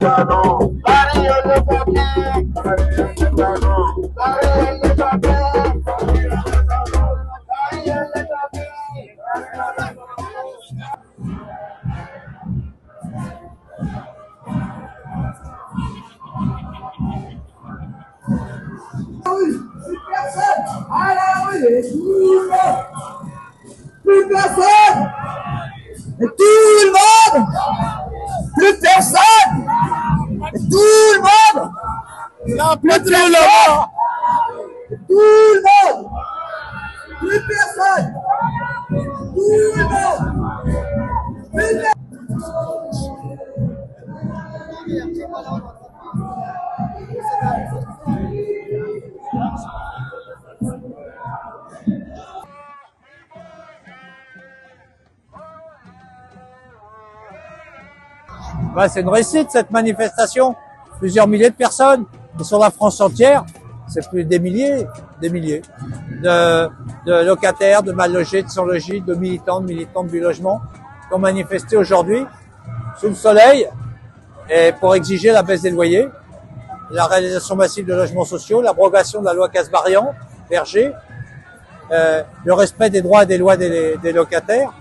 À la rue, plus personne, et tout le monde, plus personne, et tout le monde, plus personne, tout le monde, plus personne, tout le monde, plus personne. Ouais, c'est une réussite cette manifestation. Plusieurs milliers de personnes. Et sur la France entière, c'est plus des milliers de locataires, de mal logés, de sans logis, de militants du logement qui ont manifesté aujourd'hui sous le soleil et pour exiger la baisse des loyers, la réalisation massive de logements sociaux, l'abrogation de la loi Kasbarian-Berger, le respect des droits et des lois des locataires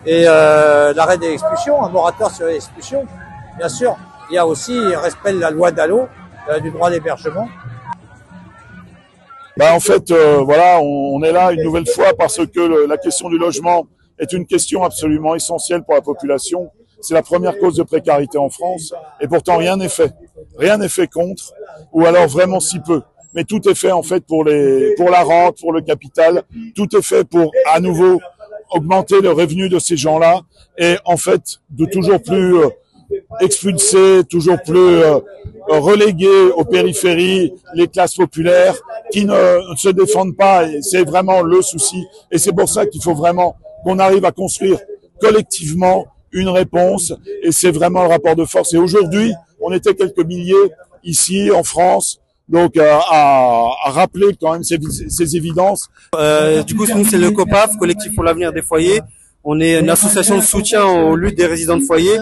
et l'arrêt des expulsions, un moratoire sur les expulsions. Bien sûr, il y a aussi le respect de la loi Dallot, du droit d'hébergement. En fait, voilà, on est là une nouvelle fois parce que la question du logement est une question absolument essentielle pour la population. C'est la première cause de précarité en France et pourtant rien n'est fait. Rien n'est fait contre, ou alors vraiment si peu. Mais tout est fait en fait pour la rente, pour le capital. Tout est fait pour à nouveau augmenter le revenu de ces gens-là et en fait de toujours plus expulser, toujours plus reléguer aux périphéries les classes populaires qui ne se défendent pas. Et c'est vraiment le souci. Et c'est pour ça qu'il faut vraiment qu'on arrive à construire collectivement une réponse. Et c'est vraiment le rapport de force. Et aujourd'hui, on était quelques milliers ici en France. Donc à rappeler quand même ces évidences. Du coup, nous c'est le COPAF, Collectif pour l'avenir des foyers. On est une association de soutien aux luttes des résidents de foyer.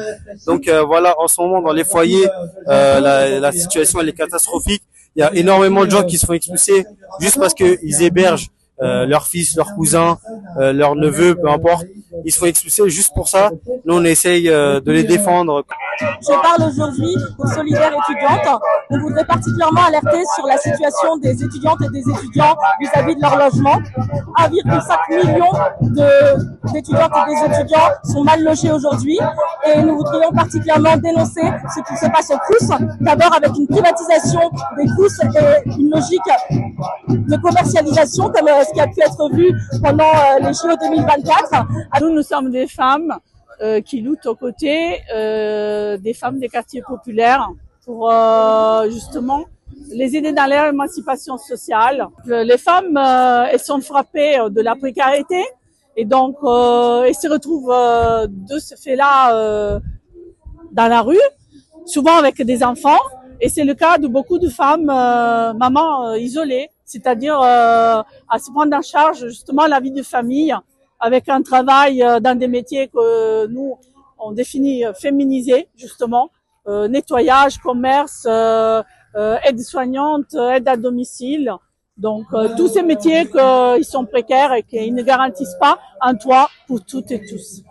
Donc voilà, en ce moment dans les foyers, la situation elle est catastrophique. Il y a énormément de gens qui se font expulser juste parce qu'ils hébergent leurs fils, leurs cousins, leurs neveux, peu importe. Ils se font expulser juste pour ça. Nous, on essaye de les défendre. Je parle aujourd'hui aux solidaires étudiantes. On voudrait particulièrement alerter sur la situation des étudiantes et des étudiants vis-à-vis de leur logement. 1,5 million d'étudiantes et des étudiants sont mal logés aujourd'hui. Et nous voudrions particulièrement dénoncer ce qui se passe au Crous. D'abord avec une privatisation des Crous et une logique de commercialisation comme ce qui a pu être vu pendant les JO 2024. Nous sommes des femmes qui luttent aux côtés des femmes des quartiers populaires pour justement les aider dans leur émancipation sociale. Les femmes elles sont frappées de la précarité et donc elles se retrouvent de ce fait-là dans la rue, souvent avec des enfants. Et c'est le cas de beaucoup de femmes, mamans isolées, c'est-à-dire à se prendre en charge justement la vie de famille avec un travail dans des métiers que nous, on définit féminisés, justement, nettoyage, commerce, aide-soignante, aide à domicile. Donc, tous ces métiers qui sont précaires et qui ne garantissent pas un toit pour toutes et tous.